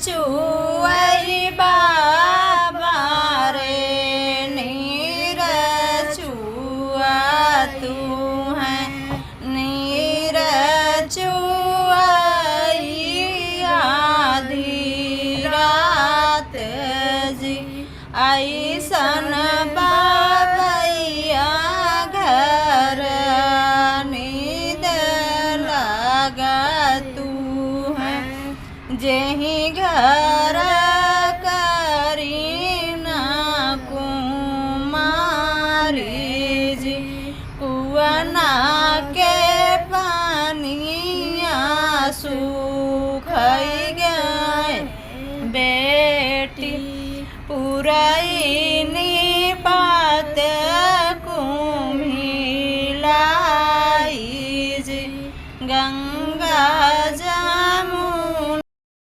चुआई बाबा रे नीर चुआ तू है नीर चुआई आधी रात जी ऐसन बाबैया घर नींद लगा तू है जेहि घर करीना कुमारी जी कुआना के पानिया सूख गए बेटी पुरैनी